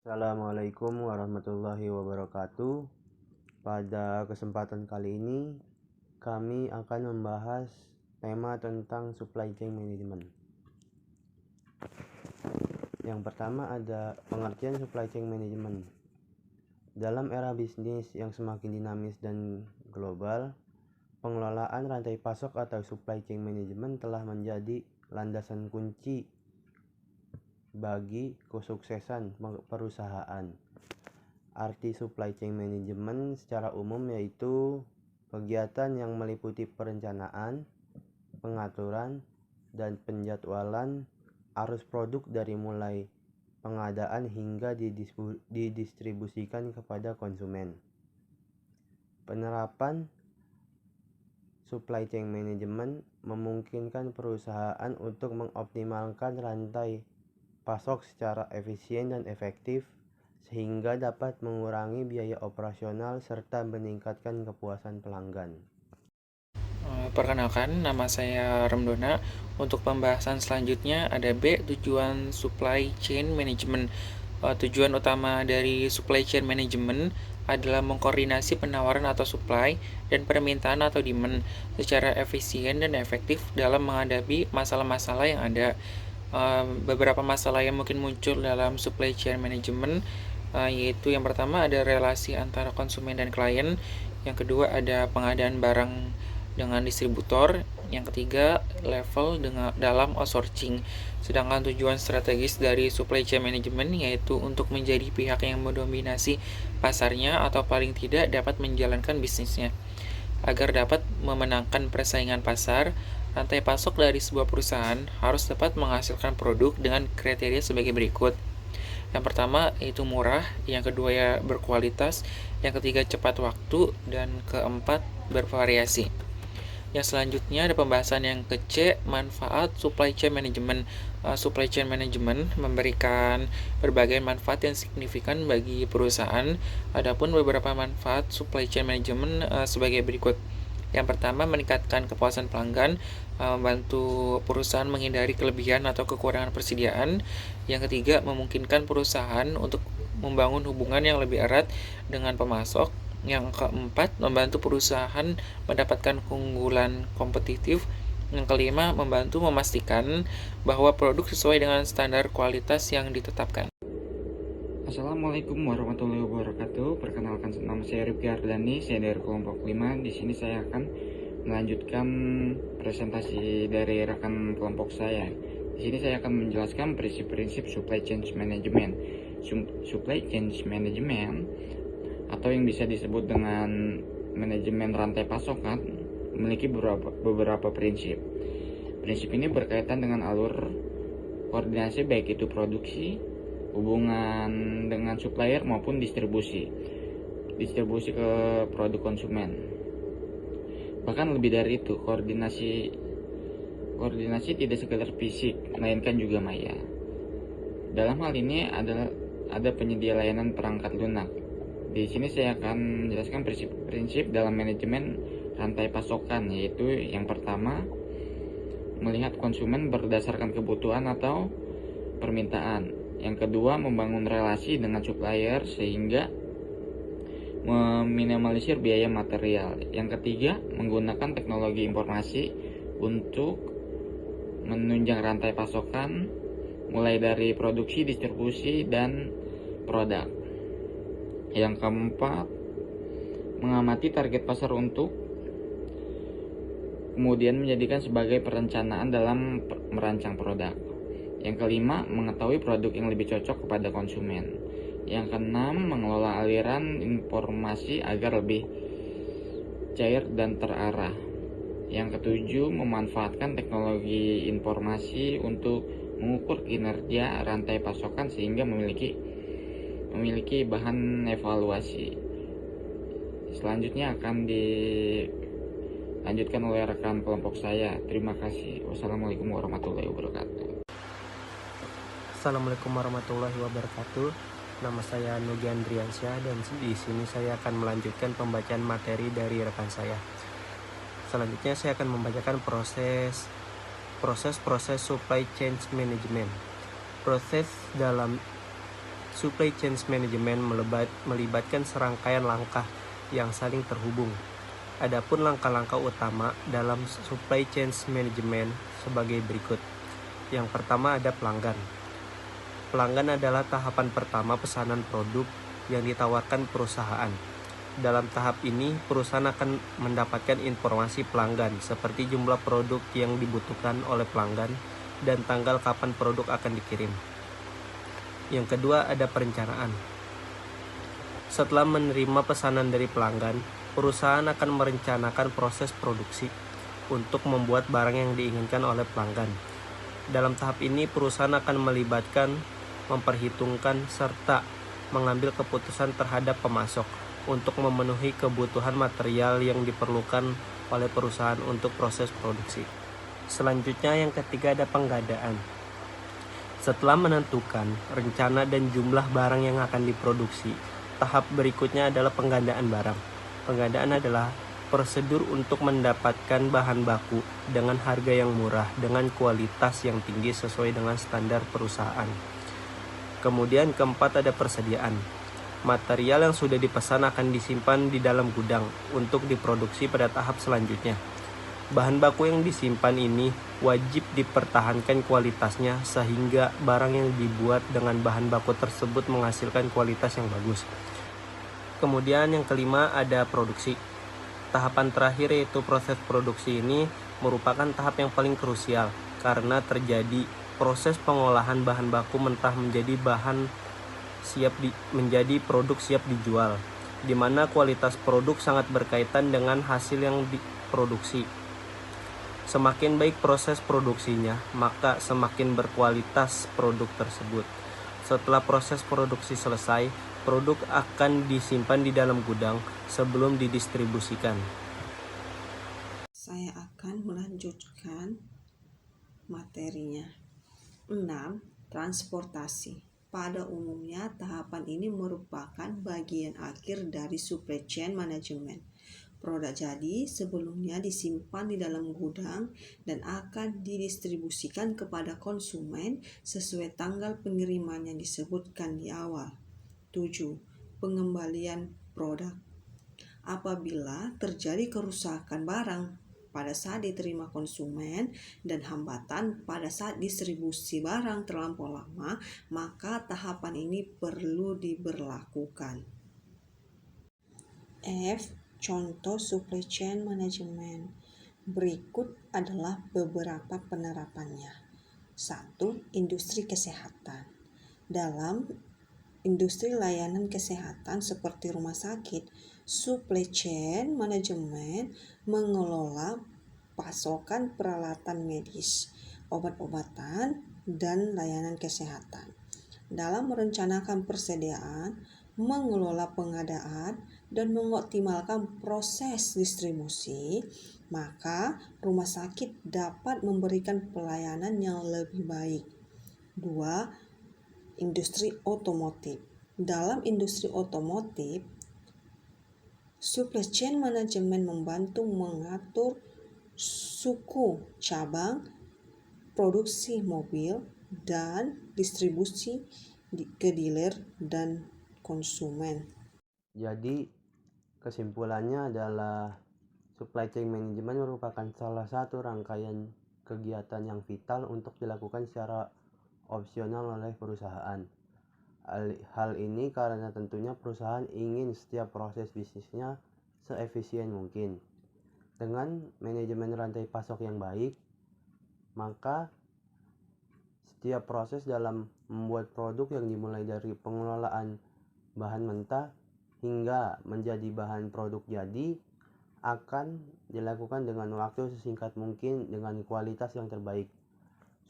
Assalamualaikum warahmatullahi wabarakatuh. Pada kesempatan kali ini, kami akan membahas tema tentang supply chain management. Yang pertama ada pengertian supply chain management. Dalam era bisnis yang semakin dinamis dan global, pengelolaan rantai pasok atau supply chain management telah menjadi landasan kunci bagi kesuksesan perusahaan. Arti supply chain management secara umum yaitu kegiatan yang meliputi perencanaan, pengaturan, dan penjadwalan arus produk dari mulai pengadaan hingga didistribusikan kepada konsumen. Penerapan supply chain management memungkinkan perusahaan untuk mengoptimalkan rantai pasok secara efisien dan efektif sehingga dapat mengurangi biaya operasional serta meningkatkan kepuasan pelanggan. Perkenalkan, nama saya Remdona. Untuk pembahasan selanjutnya ada B, tujuan supply chain management. Tujuan utama dari supply chain management adalah mengkoordinasi penawaran atau supply dan permintaan atau demand secara efisien dan efektif dalam menghadapi masalah-masalah yang ada. Beberapa masalah yang mungkin muncul dalam supply chain management yaitu yang pertama ada relasi antara konsumen dan klien, yang kedua ada pengadaan barang dengan distributor, yang ketiga level dengan dalam outsourcing. Sedangkan tujuan strategis dari supply chain management yaitu untuk menjadi pihak yang mendominasi pasarnya atau paling tidak dapat menjalankan bisnisnya. Agar dapat memenangkan persaingan pasar, rantai pasok dari sebuah perusahaan harus dapat menghasilkan produk dengan kriteria sebagai berikut. Yang pertama itu murah, yang kedua ya berkualitas, yang ketiga cepat waktu, dan keempat bervariasi. Yang selanjutnya ada pembahasan yang ke C, manfaat supply chain management. Supply chain management memberikan berbagai manfaat yang signifikan bagi perusahaan. Adapun beberapa manfaat supply chain management sebagai berikut. Yang pertama, meningkatkan kepuasan pelanggan, membantu perusahaan menghindari kelebihan atau kekurangan persediaan. Yang ketiga, memungkinkan perusahaan untuk membangun hubungan yang lebih erat dengan pemasok. Yang keempat, membantu perusahaan mendapatkan keunggulan kompetitif. Yang kelima, membantu memastikan bahwa produk sesuai dengan standar kualitas yang ditetapkan. Assalamualaikum warahmatullahi wabarakatuh. Perkenalkan, nama saya Rifki Ardani, saya dari kelompok 5. Di sini saya akan melanjutkan presentasi dari rekan kelompok saya. Di sini saya akan menjelaskan prinsip-prinsip supply chain management. Supply chain management atau yang bisa disebut dengan manajemen rantai pasokan memiliki beberapa prinsip. Prinsip ini berkaitan dengan alur koordinasi baik itu produksi, hubungan dengan supplier maupun distribusi ke produk konsumen. Bahkan lebih dari itu, koordinasi tidak sekedar fisik, melainkan juga maya. Dalam hal ini ada penyedia layanan perangkat lunak. Di sini saya akan menjelaskan prinsip-prinsip dalam manajemen rantai pasokan, yaitu yang pertama, melihat konsumen berdasarkan kebutuhan atau permintaan. Yang kedua, membangun relasi dengan supplier sehingga meminimalisir biaya material. Yang ketiga, menggunakan teknologi informasi untuk menunjang rantai pasokan mulai dari produksi, distribusi, dan produk. Yang keempat, mengamati target pasar untuk kemudian menjadikan sebagai perencanaan dalam merancang produk. Yang kelima, mengetahui produk yang lebih cocok kepada konsumen. Yang keenam, mengelola aliran informasi agar lebih cair dan terarah. Yang ketujuh, memanfaatkan teknologi informasi untuk mengukur kinerja rantai pasokan sehingga memiliki bahan evaluasi. Selanjutnya akan dilanjutkan oleh rekan kelompok saya. Terima kasih. Wassalamualaikum warahmatullahi wabarakatuh. Assalamualaikum warahmatullahi wabarakatuh. Nama saya Nugi Andriansyah dan di sini saya akan melanjutkan pembacaan materi dari rekan saya. Selanjutnya saya akan membacakan proses supply chain management. Proses dalam Supply chain management melibatkan serangkaian langkah yang saling terhubung. Adapun langkah-langkah utama dalam supply chain management sebagai berikut. Yang pertama ada pelanggan. Pelanggan adalah tahapan pertama pesanan produk yang ditawarkan perusahaan. Dalam tahap ini, perusahaan akan mendapatkan informasi pelanggan seperti jumlah produk yang dibutuhkan oleh pelanggan dan tanggal kapan produk akan dikirim. Yang kedua ada perencanaan. Setelah menerima pesanan dari pelanggan, perusahaan akan merencanakan proses produksi untuk membuat barang yang diinginkan oleh pelanggan. Dalam tahap ini, perusahaan akan memperhitungkan serta mengambil keputusan terhadap pemasok untuk memenuhi kebutuhan material yang diperlukan oleh perusahaan untuk proses produksi. Selanjutnya yang ketiga ada penggadaan. Setelah menentukan rencana dan jumlah barang yang akan diproduksi, tahap berikutnya adalah penggadaan barang. Penggadaan adalah prosedur untuk mendapatkan bahan baku dengan harga yang murah dengan kualitas yang tinggi sesuai dengan standar perusahaan. Kemudian keempat ada persediaan. Material yang sudah dipesan akan disimpan di dalam gudang untuk diproduksi pada tahap selanjutnya. Bahan baku yang disimpan ini wajib dipertahankan kualitasnya sehingga barang yang dibuat dengan bahan baku tersebut menghasilkan kualitas yang bagus. Kemudian yang kelima ada produksi. Tahapan terakhir yaitu proses produksi ini merupakan tahap yang paling krusial karena terjadi proses pengolahan bahan baku mentah menjadi menjadi produk siap dijual, di mana kualitas produk sangat berkaitan dengan hasil yang diproduksi. Semakin baik proses produksinya, maka semakin berkualitas produk tersebut. Setelah proses produksi selesai, produk akan disimpan di dalam gudang sebelum didistribusikan. Saya akan melanjutkan materinya. 6. Transportasi. Pada umumnya, tahapan ini merupakan bagian akhir dari supply chain management. Produk jadi sebelumnya disimpan di dalam gudang dan akan didistribusikan kepada konsumen sesuai tanggal pengiriman yang disebutkan di awal. 7. Pengembalian produk. Apabila terjadi kerusakan barang pada saat diterima konsumen dan hambatan pada saat distribusi barang terlampau lama, maka tahapan ini perlu diberlakukan. F. Contoh supply chain management. Berikut adalah beberapa penerapannya. 1. Industri kesehatan. Dalam industri layanan kesehatan seperti rumah sakit, supply chain management mengelola pasokan peralatan medis, obat-obatan, dan layanan kesehatan. Dalam merencanakan persediaan, mengelola pengadaan, dan mengoptimalkan proses distribusi, maka rumah sakit dapat memberikan pelayanan yang lebih baik. 2. Industri otomotif. Dalam industri otomotif, supply chain management membantu mengatur suku cabang, produksi mobil, dan distribusi ke dealer dan konsumen. Jadi kesimpulannya adalah supply chain management merupakan salah satu rangkaian kegiatan yang vital untuk dilakukan secara opsional oleh perusahaan. Hal ini karena tentunya perusahaan ingin setiap proses bisnisnya seefisien mungkin. Dengan manajemen rantai pasok yang baik, maka setiap proses dalam membuat produk yang dimulai dari pengelolaan bahan mentah hingga menjadi bahan produk jadi akan dilakukan dengan waktu sesingkat mungkin dengan kualitas yang terbaik.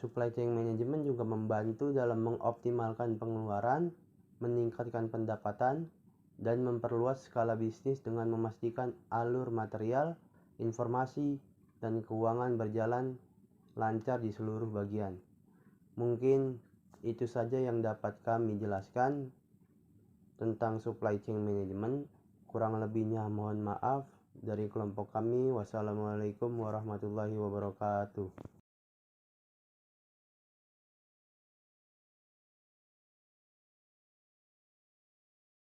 Supply chain management juga membantu dalam mengoptimalkan pengeluaran, meningkatkan pendapatan, dan memperluas skala bisnis dengan memastikan alur material, informasi, dan keuangan berjalan lancar di seluruh bagian. Mungkin itu saja yang dapat kami jelaskan tentang supply chain management. Kurang lebihnya mohon maaf dari kelompok kami. Wassalamualaikum warahmatullahi wabarakatuh.